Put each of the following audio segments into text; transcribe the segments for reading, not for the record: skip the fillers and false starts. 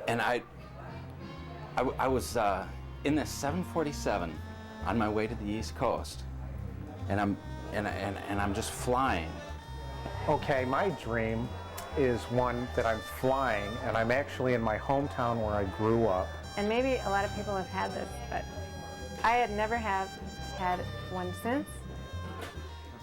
And I was in this 747 on my way to the East Coast, and I'm just flying. Okay, my dream is one that I'm flying, and I'm actually in my hometown where I grew up. And maybe a lot of people have had this, but I had never had one since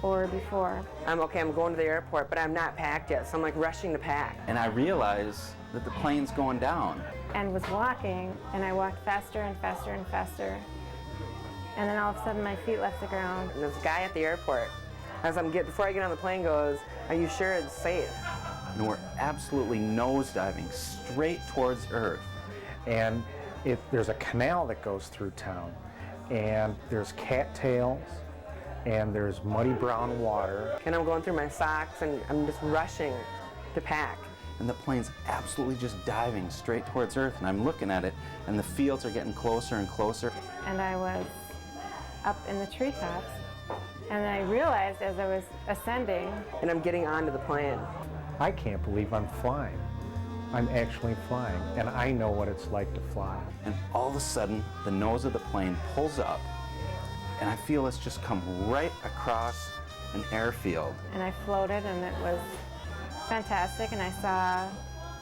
or before. I'm going to the airport, but I'm not packed yet, so I'm like rushing to pack. And I realized that the plane's going down. And was walking, and I walked faster and faster and faster. And then all of a sudden my feet left the ground. And this guy at the airport, before I get on the plane, goes, "Are you sure it's safe?" And we're absolutely nosediving straight towards Earth. And there's a canal that goes through town, and there's cattails, and there's muddy brown water. And I'm going through my socks, and I'm just rushing to pack. And the plane's absolutely just diving straight towards Earth, and I'm looking at it, and the fields are getting closer and closer. And I was up in the treetops, and I realized as I was ascending. And I'm getting onto the plane. I can't believe I'm flying. I'm actually flying, and I know what it's like to fly. And all of a sudden, the nose of the plane pulls up, and I feel it's just come right across an airfield. And I floated, and it was fantastic, and I saw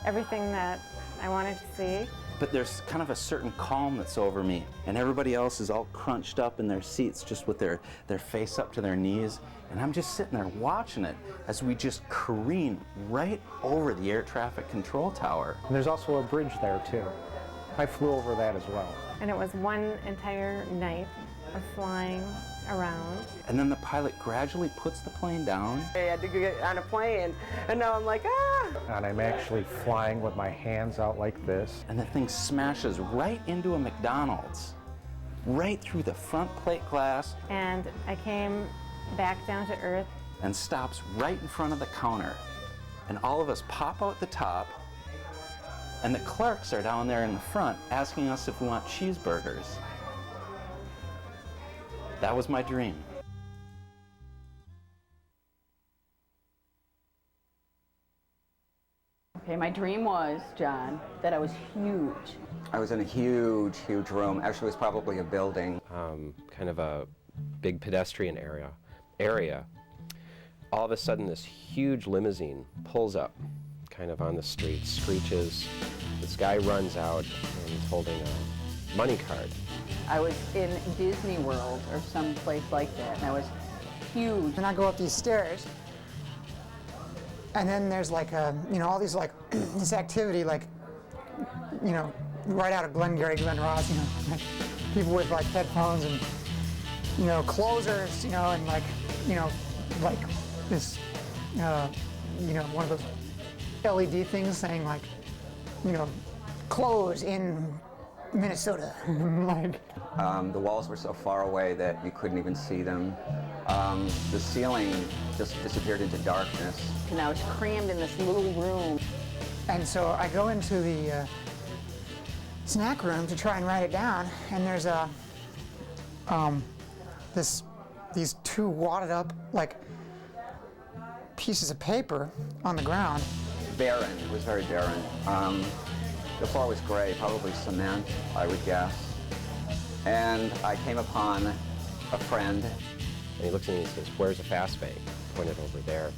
everything that I wanted to see. But there's kind of a certain calm that's over me, and everybody else is all crunched up in their seats just with their face up to their knees, and I'm just sitting there watching it as we just careen right over the air traffic control tower. And there's also a bridge there too. I flew over that as well. And it was one entire night of flying around. And then the pilot gradually puts the plane down. I had to get on a plane, and now I'm like, ah! And I'm actually flying with my hands out like this. And the thing smashes right into a McDonald's, right through the front plate glass. And I came back down to Earth. And stops right in front of the counter. And all of us pop out the top, and the clerks are down there in the front asking us if we want cheeseburgers. That was my dream. Okay, my dream was, John, that I was huge. I was in a huge, huge room. Actually, it was probably a building. Kind of a big pedestrian area. All of a sudden, this huge limousine pulls up, kind of on the street, screeches. This guy runs out and he's holding a money card. I was in Disney World or some place like that, and I was huge. And I go up these stairs, and then there's like all these like this activity, like right out of Glengarry Glen Ross, like people with like headphones and closers, and like this one of those LED things saying like close in Minnesota. Like the walls were so far away that you couldn't even see them. The ceiling just disappeared into darkness. And I was crammed in this little room. And so I go into the snack room to try and write it down, and there's these two wadded up like pieces of paper on the ground. Barren. It was very barren. The floor was gray, probably cement, I would guess. And I came upon a friend. And he looks at me and says, "Where's a fast bank?" Pointed over there.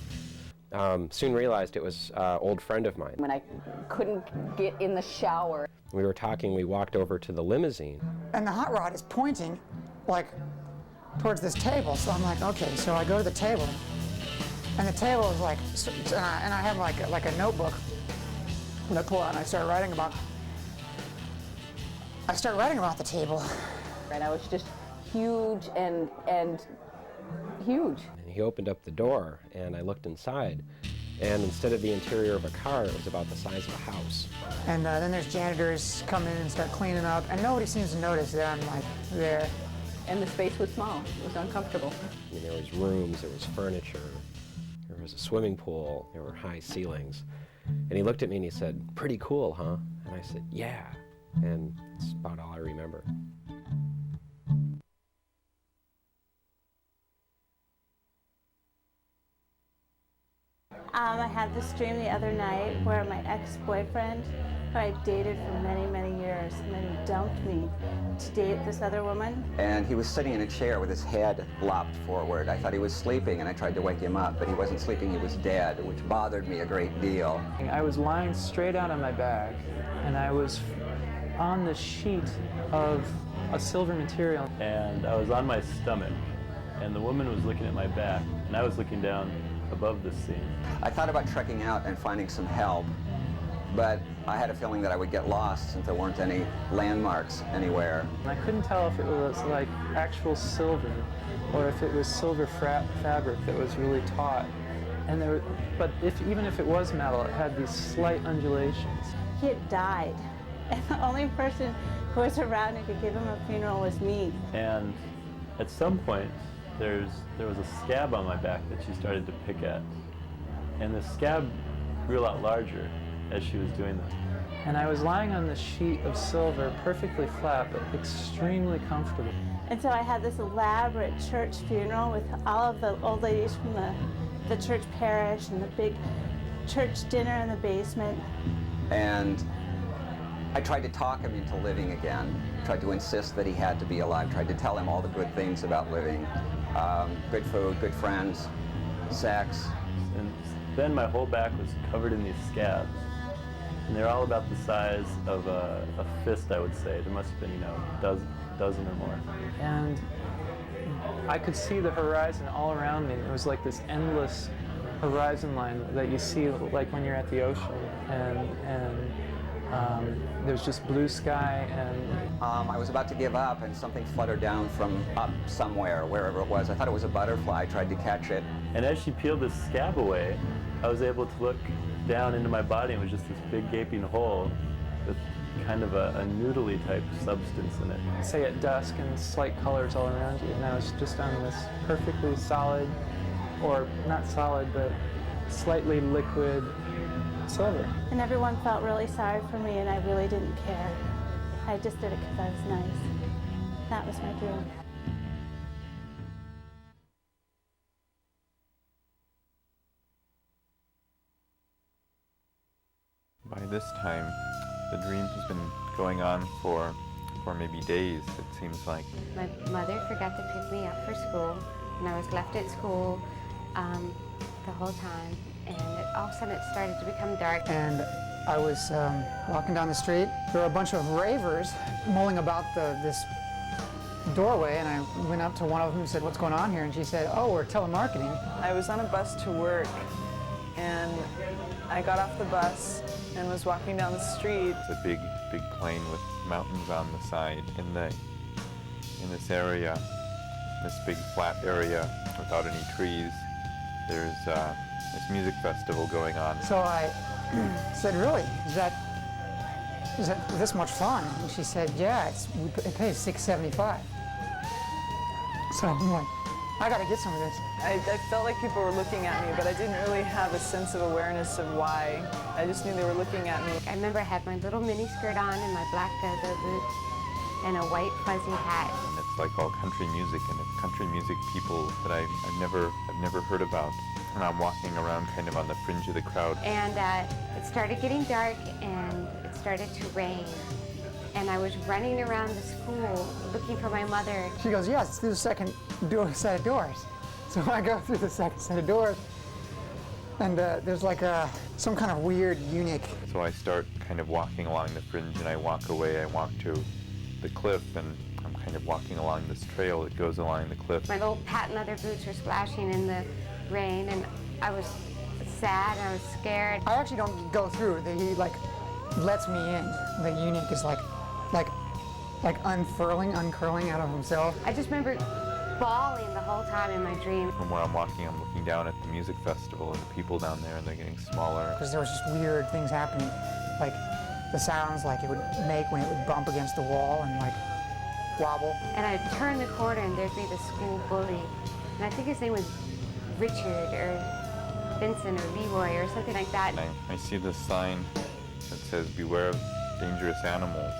Soon realized it was an old friend of mine. When I couldn't get in the shower. We were talking, we walked over to the limousine. And the hot rod is pointing like towards this table. So I'm like, okay, so I go to the table. And the table is like, and I have like a notebook that I pull out and I start writing about the table. And I was just huge and huge. And he opened up the door and I looked inside. And instead of the interior of a car, it was about the size of a house. And then there's janitors come in and start cleaning up, and nobody seems to notice that I'm like there. And the space was small. It was uncomfortable. I mean, there was rooms, there was furniture, there was a swimming pool, there were high ceilings. And he looked at me and he said, "Pretty cool, huh?" And I said, "Yeah." And that's about all I remember. I had this dream the other night where my ex-boyfriend, who I dated for many, many years, and then he dumped me to date this other woman. And he was sitting in a chair with his head lopped forward. I thought he was sleeping, and I tried to wake him up, but he wasn't sleeping, he was dead, which bothered me a great deal. I was lying straight out on my back, and I was on the sheet of a silver material. And I was on my stomach, and the woman was looking at my back, and I was looking down above the scene. I thought about trekking out and finding some help, but I had a feeling that I would get lost since there weren't any landmarks anywhere. And I couldn't tell if it was like actual silver or if it was silver fabric that was really taut. And but even if it was metal, it had these slight undulations. He had died, and the only person who was around who could give him a funeral was me. And at some point, there was a scab on my back that she started to pick at. And the scab grew a lot larger as she was doing that. And I was lying on the sheet of silver, perfectly flat, but extremely comfortable. And so I had this elaborate church funeral with all of the old ladies from the church parish and the big church dinner in the basement. And I tried to talk him into living again, tried to insist that he had to be alive, tried to tell him all the good things about living. Good food, good friends, sex. And then my whole back was covered in these scabs. And they're all about the size of a fist, I would say. There must have been, dozen or more. And I could see the horizon all around me. It was like this endless horizon line that you see like when you're at the ocean. And there's just blue sky and... I was about to give up and something fluttered down from up somewhere, wherever it was. I thought it was a butterfly. I tried to catch it. And as she peeled this scab away, I was able to look down into my body, and it was just this big gaping hole with kind of a noodly type substance in it. Say at dusk and slight colors all around you, and I was just on this perfectly solid, or not solid, but slightly liquid silver. And everyone felt really sorry for me, and I really didn't care. I just did it because I was nice. That was my dream. By this time, the dream has been going on for maybe days, it seems like. My mother forgot to pick me up for school, and I was left at school the whole time. And all of a sudden it started to become dark. And I was walking down the street. There were a bunch of ravers mulling about this doorway, and I went up to one of them and said, "What's going on here?" And she said, "Oh, we're telemarketing." I was on a bus to work, and I got off the bus and was walking down the street. It's a big plain with mountains on the side. In this area, this big flat area without any trees, there's this music festival going on. So I said, "Really? Is that this much fun?" And she said, "Yeah, it pays $6.75." So I'm like, I got to get some of this. I felt like people were looking at me, but I didn't really have a sense of awareness of why. I just knew they were looking at me. I remember I had my little mini skirt on and my black go-go boots and a white fuzzy hat. And it's like all country music, and it's country music people that I've never heard about. And I'm walking around kind of on the fringe of the crowd. And it started getting dark, and it started to rain. And I was running around the school looking for my mother. She goes, "Yes, it's through the second set of doors." So I go through the second set of doors, and there's like some kind of weird eunuch. So I start kind of walking along the fringe, and I walk away. I walk to the cliff, and I'm kind of walking along this trail that goes along the cliff. My little patent leather boots were splashing in the rain, and I was sad, and I was scared. I actually don't go through. He like lets me in. The eunuch is like uncurling out of himself. I just remember bawling the whole time in my dream. From where I'm walking, I'm looking down at the music festival and the people down there, and they're getting smaller. Because there was just weird things happening, like the sounds like it would make when it would bump against the wall and like wobble. And I'd turn the corner and there'd be the school bully. And I think his name was Richard or Vincent or Leroy or something like that. I see this sign that says, "Beware of dangerous animals,"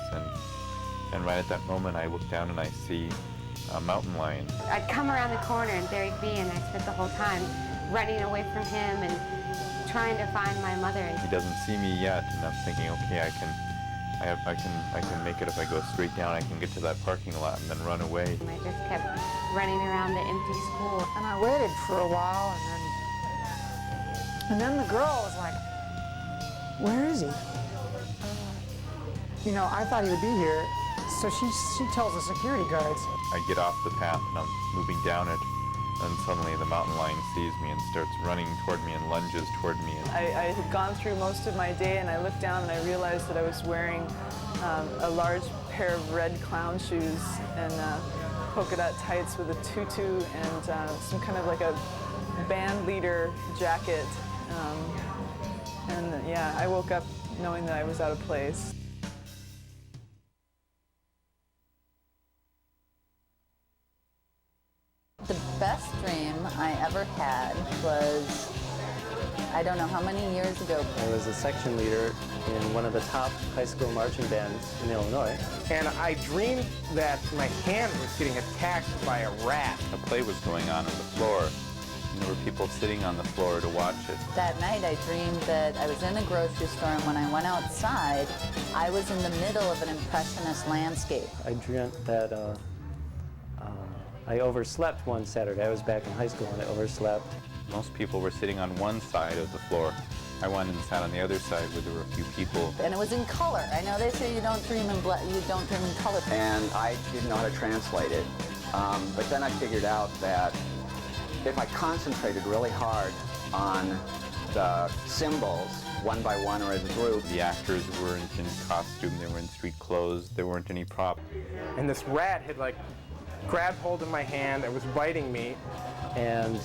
and right at that moment I look down and I see a mountain lion. I'd come around the corner and there he'd be, and I spent the whole time running away from him and trying to find my mother. He doesn't see me yet, and I'm thinking, okay, I can make it if I go straight down. I can get to that parking lot and then run away. I just kept running around the empty school. And I waited for a while, and then the girl was like, "Where is he?" You know, I thought he would be here, so she tells the security guards. I get off the path and I'm moving down it, and suddenly the mountain lion sees me and starts running toward me and lunges toward me. I had gone through most of my day, and I looked down and I realized that I was wearing a large pair of red clown shoes and polka dot tights with a tutu and some kind of like a band leader jacket. And yeah, I woke up knowing that I was out of place. The best dream I ever had was, I don't know how many years ago. I was a section leader in one of the top high school marching bands in Illinois. And I dreamed that my hand was getting attacked by a rat. A play was going on the floor, and there were people sitting on the floor to watch it. That night I dreamed that I was in a grocery store, and when I went outside, I was in the middle of an impressionist landscape. I dreamt that I overslept one Saturday. I was back in high school and I overslept. Most people were sitting on one side of the floor. I went and sat on the other side where there were a few people. And it was in color. I know they say you don't dream in color. And I didn't know how to translate it. But then I figured out that if I concentrated really hard on the symbols, one by one or as a group. The actors weren't in costume, they were in street clothes, there weren't any prop. And this rat had like grabbed hold of my hand, it was biting me. And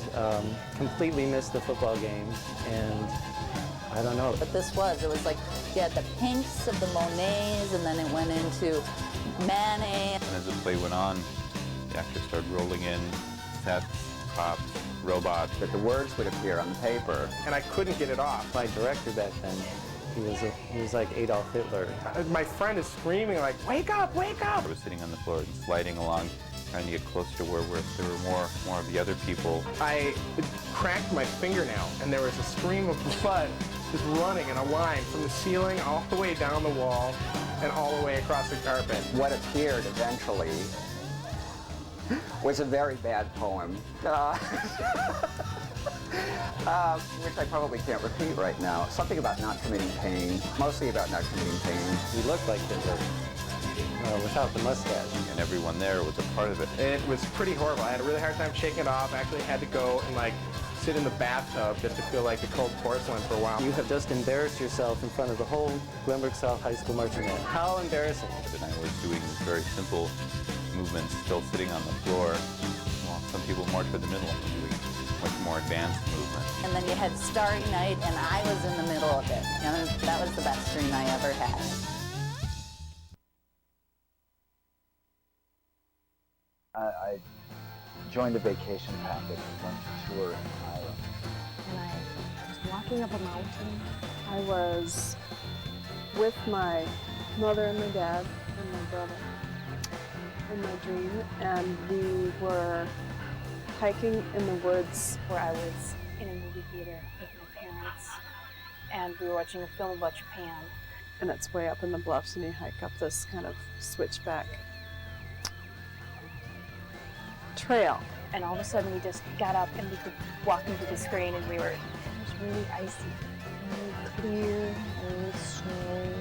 completely missed the football game, and I don't know. But this was, it was like you had the pinks of the Monets, and then it went into Manet. And as the play went on, the actors started rolling in sets, props, robots. That the words would appear on the paper. And I couldn't get it off. My director back then, he was like Adolf Hitler. My friend is screaming like, "Wake up, wake up!" I was sitting on the floor and sliding along, trying to get close to where there were more of the other people. I cracked my fingernail, and there was a stream of blood just running in a line from the ceiling all the way down the wall and all the way across the carpet. What appeared eventually was a very bad poem, which I probably can't repeat right now. Something about not committing pain, mostly about not committing pain. He looked like Hitler. Without the mustache. And everyone there was a part of it. It was pretty horrible. I had a really hard time shaking it off. I actually had to go and like sit in the bathtub just to feel like the cold porcelain for a while. You have just embarrassed yourself in front of the whole Glenbrook South High School marching band. How embarrassing. And I was doing very simple movements, still sitting on the floor, while some people more toward the middle were doing much more advanced movements. And then you had Starry Night, and I was in the middle of it. You know, that was the best dream I ever had. I joined a vacation package and went to tour in Iowa. And I was walking up a mountain. I was with my mother and my dad and my brother in my dream, and we were hiking in the woods. Where I was in a movie theater with my parents, and we were watching a film about Japan. And it's way up in the bluffs, and you hike up this kind of switchback trail. And all of a sudden we just got up and we could walk into the screen, and it was really icy, really clear, really snowy.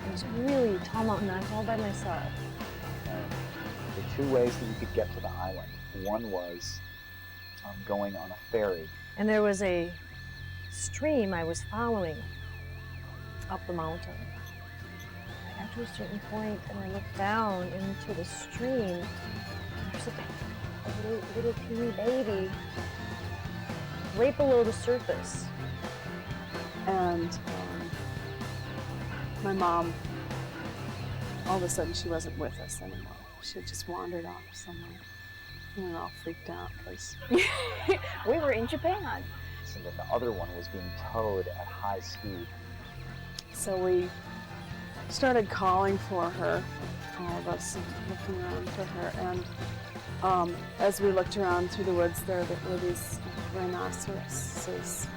It was really tall mountain. I was all by myself. The two ways that you could get to the island. One was going on a ferry. And there was a stream I was following up the mountain. I got to a certain point and I looked down into the stream. There's a little teeny baby right below the surface. And my mom, all of a sudden she wasn't with us anymore. She just wandered off somewhere. We were all freaked out because we were in Japan. And then the other one was being towed at high speed. So we started calling for her, all of us, and looking around for her. And as we looked around through the woods, there were these rhinoceroses.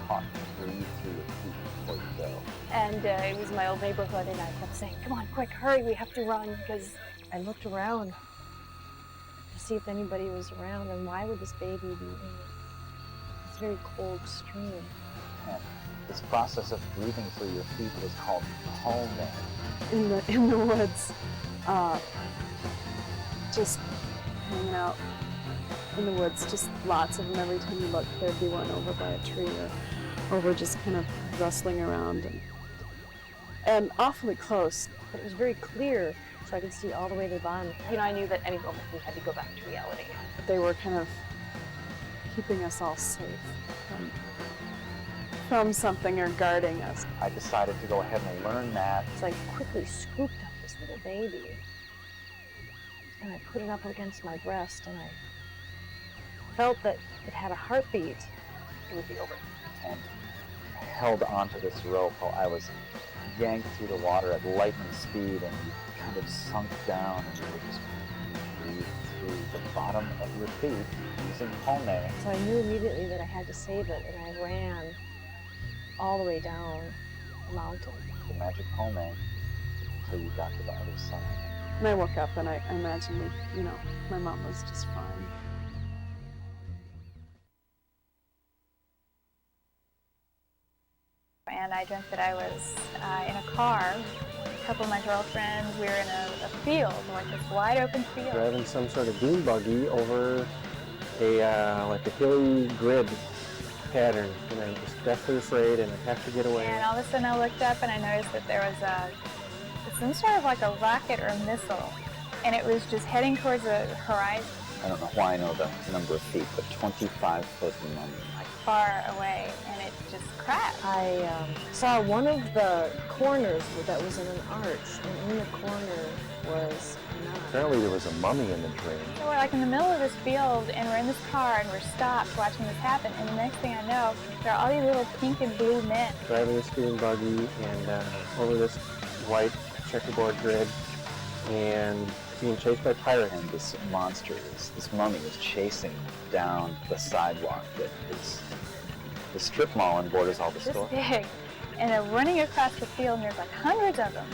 Hot, breathe through your feet before you go. And it was my old neighborhood, and I kept saying, come on, quick, hurry, we have to run, because I looked around to see if anybody was around, and why would this baby be in this very cold stream? And this process of breathing through your feet was called homing. In the woods, just hanging out in the woods, just lots of them. Every time you look, there'd be one over by a tree or over just kind of rustling around, and awfully close. But it was very clear, so I could see all the way to the bottom. You know, I knew that any moment we had to go back to reality. But they were kind of keeping us all safe from something or guarding us. I decided to go ahead and learn that. So I quickly scooped up this little baby, and I put it up against my breast, and I felt that it had a heartbeat. It would be over. And I held onto this rope while I was yanked through the water at lightning speed, and you kind of sunk down, and you would just breathe through the bottom of your feet using home. So I knew immediately that I had to save it, and I ran all the way down the mountain. The magic home until you got to the other side. And I woke up and I imagined, my mom was just fine. And I dreamt that I was in a car with a couple of my girlfriends. We were in a field, like this wide open field. Driving some sort of dune buggy over like a hilly grid pattern, and I'm just deathly afraid, and I have to get away. And all of a sudden I looked up and I noticed that there was some sort of like a rocket or a missile, and it was just heading towards the horizon. I don't know why I know the number of feet, but 25-foot mummy. Like far away, and it just crashed. I saw one of the corners that was in an arch, and in the corner was a nun. Apparently there was a mummy in the dream. So we're like in the middle of this field, and we're in this car, and we're stopped watching this happen, and the next thing I know, there are all these little pink and blue men. Driving this dune buggy and over this white checkerboard grid, and being chased by pirates. And this monster, this mummy, was chasing down the sidewalk that is the strip mall and borders all the This stores. big, and they're running across the field, and there's like hundreds of them,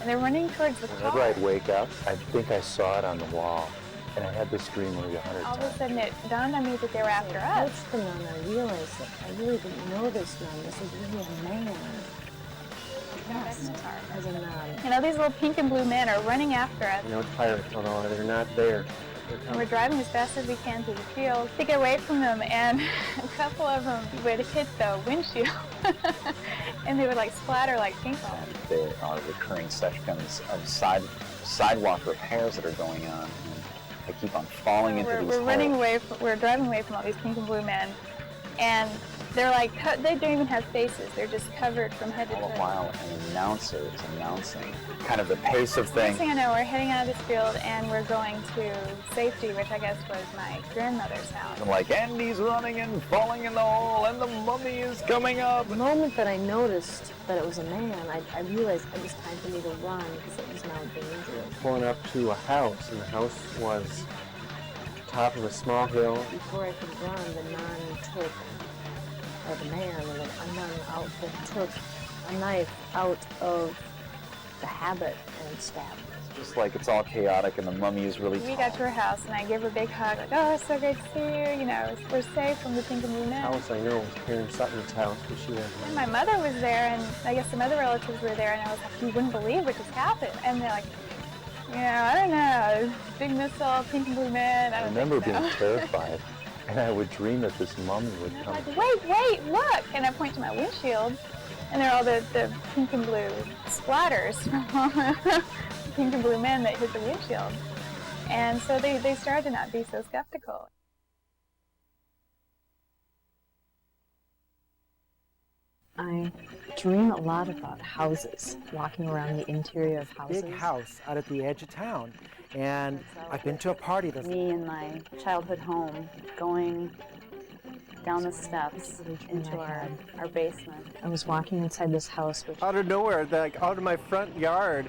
and they're running towards the Whenever car. I'd wake up, I think I saw it on the wall, and I had this dream maybe 100 All times. of a sudden, it dawned on me that they were after I us. approached the nun, I realized that I really didn't know this nun. This was really a man. Dressed as a nun. You know, these little pink and blue men are running after us. You know, it's pirates, although they're not there. And we're driving as fast as we can through the field to get away from them, and a couple of them would hit the windshield, and they would like splatter like paintball. There are recurring sections of sidewalk repairs that are going on, and I keep on falling into these holes. We're driving away from all these pink and blue men, and they're like, they don't even have faces. They're just covered from head to toe. All the while, an announcer is announcing kind of the pace of Next things. thing I know, we're heading out of this field, and we're going to safety, which I guess was my grandmother's house. I'm like, Andy's running and falling in the hole, and the mummy is coming up. The moment that I noticed that it was a man, I realized it was time for me to run because it was now dangerous. Pulling up to a house, and the house was at the top of a small hill. Before I could run, the nun took, or the man in a nun outfit took a knife out of the habit and stabbed me. Just like it's all chaotic, and the mummy is really We got to her house, and I gave her a big hug, like, oh, it's so great to see you. You know, we're safe from the pink and blue men. House I know was Karen Sutton's house, but she had And my mother was there, and I guess some other relatives were there, and I was like, you wouldn't believe what just happened. And they're like, I don't know, big missile, pink and blue men. I remember being terrified, and I would dream that this mummy would come. Like, wait, look! And I point to my windshield, and there are all the pink and blue splatters from all the pink and blue men that hit the windshield. And so they started to not be so skeptical. I dream a lot about houses, walking around the interior of houses. Big house out at the edge of town, and I've been to a party that's Me in my childhood home going down the steps into our basement. I was walking inside this house, which out of nowhere, like out of my front yard,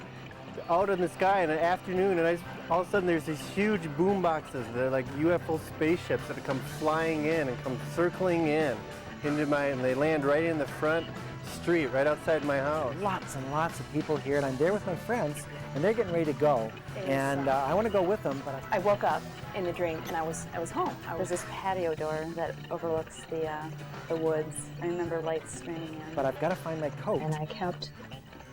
out in the sky in the afternoon, and all of a sudden there's these huge boom boxes. They're like UFO spaceships that come flying in and come circling in into and they land right in the front street, right outside my house. Lots and lots of people here, and I'm there with my friends, and they're getting ready to go. And I want to go with them, but I woke up in the dream, and I was home. There's this patio door that overlooks the woods. I remember lights streaming in. But I've got to find my coat. And I kept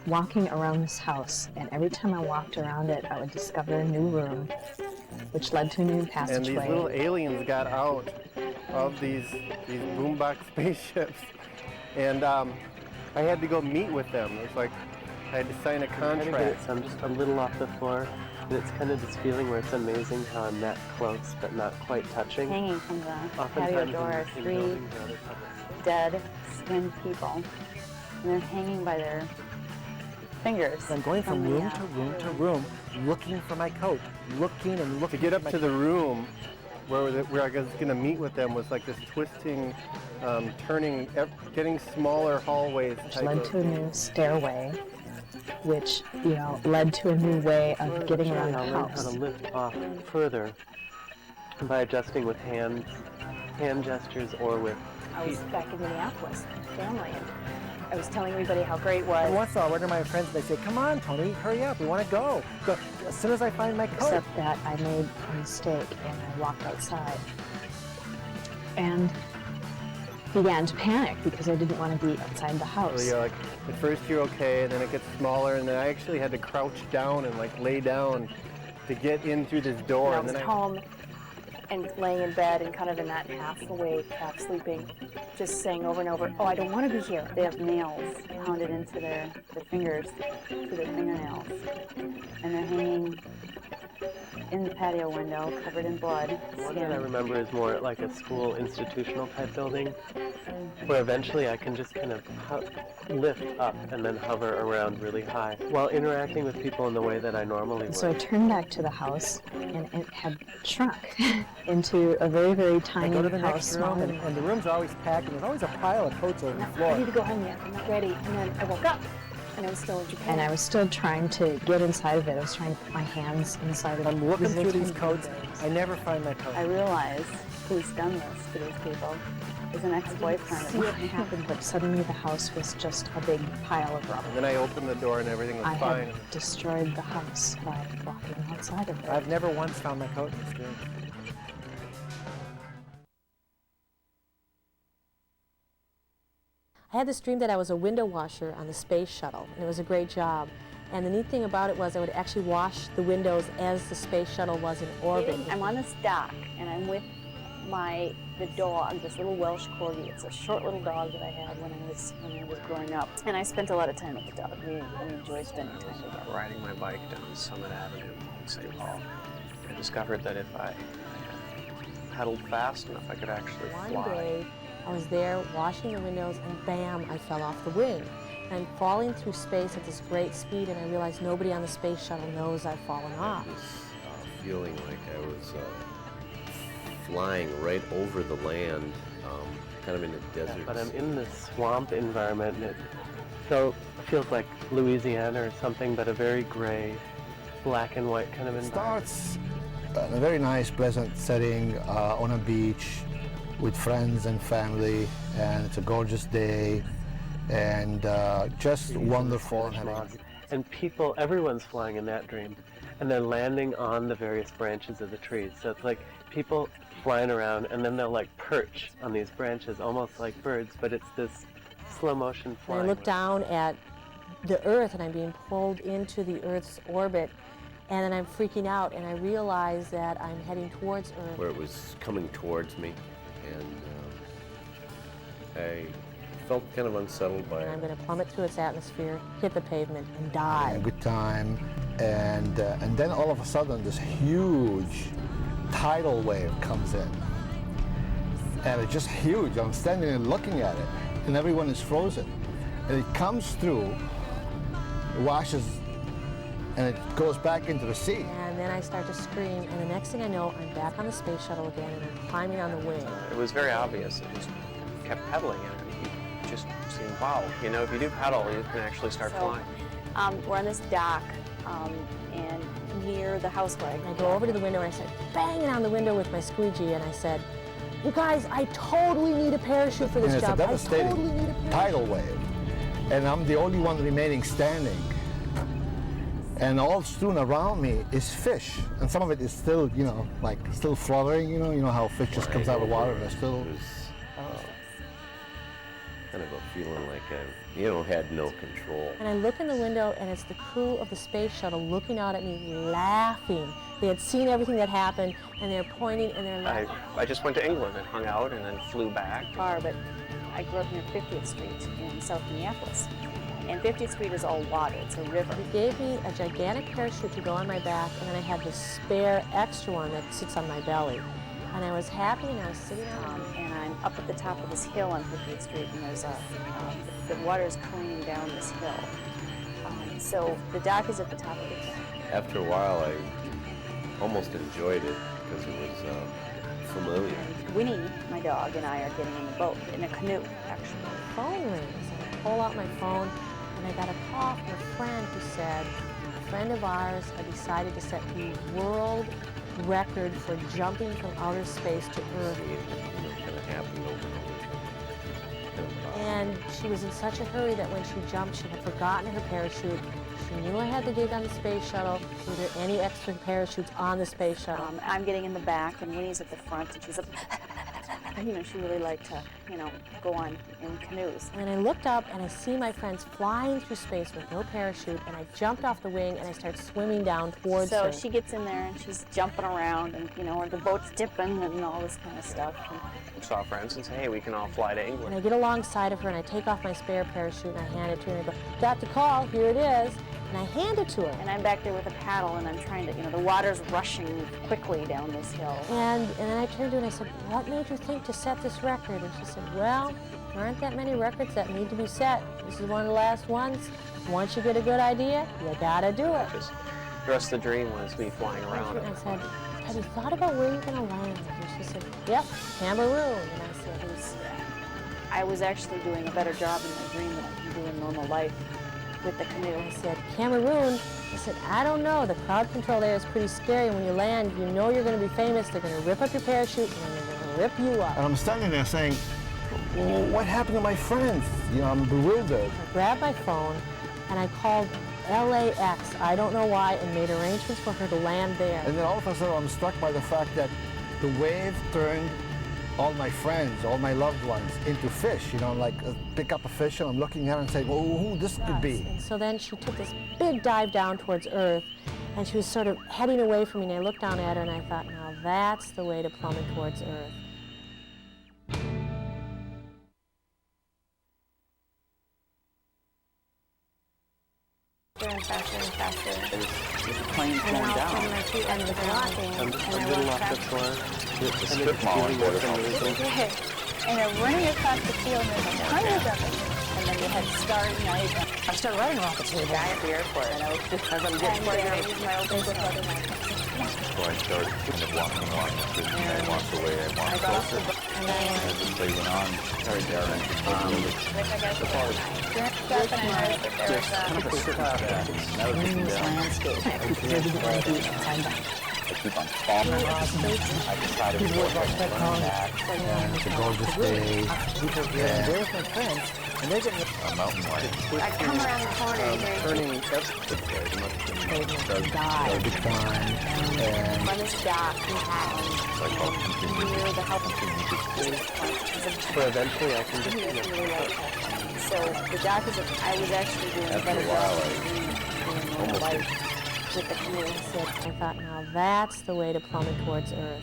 walking around this house, and every time I walked around it, I would discover a new room, which led to a new passageway. And these little aliens got out of these boombox spaceships, and I had to go meet with them. It was like I had to sign a contract. I'm just a little off the floor, and it's kind of this feeling where it's amazing how I'm that close, but not quite touching. Hanging from the patio door are 3 dead skinned people, and they're hanging by their fingers. I'm going from room to room to room, looking for my coat, looking and looking. To get up to the room where I was going to meet with them was like this twisting, turning, getting smaller hallways. Which led to a new stairway, which, you know, led to a new way of getting around the I'll learn how house. to lift off further by adjusting with hand gestures or with I was back in Minneapolis with family, and I was telling everybody how great it was. And once in a while, I run to my friends and they say, "Come on, Tony, hurry up, we want to go. As soon as I find my coat." Except that I made a mistake and I walked outside and began to panic because I didn't want to be outside the house. So you're like, at first you're okay, and then it gets smaller, and then I actually had to crouch down and like lay down to get in through this door. And I was home and laying in bed and kind of in that half awake, half sleeping, just saying over and over, "Oh, I don't want to be here." They have nails pounded into their fingers, to their fingernails, and they're hanging in the patio window, covered in blood. The one that I remember is more like a school institutional type building, where eventually I can just kind of lift up and then hover around really high while interacting with people in the way that I normally would. So I turned back to the house, and it had shrunk into a very, very tiny I go to the house. next room, and the room's always packed, and there's always a pile of coats over the I'm not floor. ready to go home yet. I'm not ready. And then I woke up, and I was still in Japan. And I was still trying to get inside of it. I was trying to put my hands inside of it. I'm looking These are through these tiny coats. things. I never find my coat. I realized who's done this to these people is an ex-boyfriend. See what happened, but suddenly the house was just a big pile of rubble. And then I opened the door and everything was I fine. had destroyed the house by walking outside of it. I've never once found my coat in this dream. I had this dream that I was a window washer on the space shuttle, and it was a great job. And the neat thing about it was I would actually wash the windows as the space shuttle was in orbit. I'm on this dock, and I'm with the dog, this little Welsh corgi. It's a short little dog that I had when I was growing up, and I spent a lot of time with the dog. We enjoy spending time together. Riding my bike down Summit Avenue in St. Paul, I discovered that if I pedaled fast enough, I could actually fly. One day, I was there washing the windows, and bam, I fell off the wing. And I'm falling through space at this great speed, and I realized nobody on the space shuttle knows I've fallen off. Feeling like I was flying right over the land, kind of in a desert. Yeah, but I'm in this swamp environment, and it feels like Louisiana or something, but a very gray, black and white kind of environment. Starts in a very nice, pleasant setting on a beach with friends and family, and it's a gorgeous day, and just wonderful. And people, everyone's flying in that dream, and they're landing on the various branches of the trees. So it's like people flying around, and then they'll like perch on these branches, almost like birds, but it's this slow motion flying. And I look down at the Earth, and I'm being pulled into the Earth's orbit, and then I'm freaking out, and I realize that I'm heading towards Earth. Where it was coming towards me, and I felt kind of unsettled by it. And I'm going to plummet through its atmosphere, hit the pavement, and die. A good time, and then all of a sudden this huge tidal wave comes in, and it's just huge. I'm standing and looking at it, and everyone is frozen, and it comes through, washes, and it goes back into the sea. And then I start to scream, and the next thing I know, I'm back on the space shuttle again, and I'm climbing on the wing. It was very obvious. It just kept pedaling, and you just seemed, wow, you know, if you do pedal, you can actually start flying. We're on this dock, and near the house where I go over to the window and I start banging on the window with my squeegee, and I said, "You guys, I totally need a parachute for this And it's job. a I devastating totally need a parachute." tidal wave, and I'm the only one remaining standing. And all strewn around me is fish, and some of it is still, you know, like still fluttering. You know how fish just comes out of the water and they're still. Kind of a feeling like had no control. And I look in the window, and it's the crew of the space shuttle looking out at me, laughing. They had seen everything that happened, and they're pointing and they're laughing. I just went to England and hung out and then flew back. Far, but I grew up near 50th Street in South Minneapolis. And 50th Street is all water, it's a river. He gave me a gigantic parachute to go on my back, and then I had this spare extra one that sits on my belly. And I was happy, and I was sitting on and I'm up at the top of this hill on 50th Street, and there's the water is careening down this hill. So the dock is at the top of the hill. After a while, I almost enjoyed it because it was familiar. Winnie, my dog, and I are getting in the boat, in a canoe, actually. The phone rings, and I pull out my phone, and I got a call from a friend who said, a friend of ours had decided to set the world record for jumping from outer space to Earth. And she was in such a hurry that when she jumped, she had forgotten her parachute. She knew I had the gig on the space shuttle. Were there any extra parachutes on the space shuttle? I'm getting in the back, and Winnie's at the front, and she's up. She really liked to, go on in canoes. And I looked up, and I see my friends flying through space with no parachute, and I jumped off the wing, and I start swimming down towards her. So she gets in there, and she's jumping around, and, or the boat's dipping, and all this kind of stuff. We saw friends and say, hey, we can all fly to England. And I get alongside of her, and I take off my spare parachute, and I hand it to her, and I go, "Got the call, here it is." And I hand it to her. And I'm back there with a paddle, and I'm trying to, the water's rushing quickly down this hill. And then I turned to her and I said, "What made you think to set this record?" And she said, "Well, there aren't that many records that need to be set. This is one of the last ones. Once you get a good idea, you gotta do it." The rest of the dream was me flying around. And I said, "Have you thought about where you're gonna land?" And she said, "Yep, Cameroon." And I said, I was actually doing a better job in my dream than I can do in normal life with the canoe. I said, "Cameroon?" I said, "I don't know. The crowd control there is pretty scary. When you land, you know you're going to be famous. They're going to rip up your parachute, and then they're going to rip you up." And I'm standing there saying, well, what happened to my friends? I'm bewildered. I grabbed my phone, and I called LAX, I don't know why, and made arrangements for her to land there. And then all of a sudden, I'm struck by the fact that the wave turned all my friends, all my loved ones into fish. Pick up a fish, and I'm looking at her and saying, well, who this could be? And so then she took this big dive down towards Earth, and she was sort of heading away from me, and I looked down at her, and I thought, now that's the way to plummet towards Earth. And faster and faster. The plane's going down. And my feet under the ground. A little off the floor. And they're running across the field, and there's hundreds of them. And then you had starry night. I started writing rockets here. Guy at the airport, and I was just as I'm getting ready to use my open book letter. So I started kind of walking along the street, and I walked away, I walked closer, and as the play went on, started there, and the far as Jeff and I noticed that there was kind of a certain Landscape. I keep on falling. I decided to go back. It's a gorgeous day. There with my friends, and they're getting a mountain lion. I come around the corner and there's turning that's Big time. And on this dock we have near the health but eventually I can just So the dock is I was actually doing a better job in life with the canoe. I thought, now that's the way to plummet towards Earth.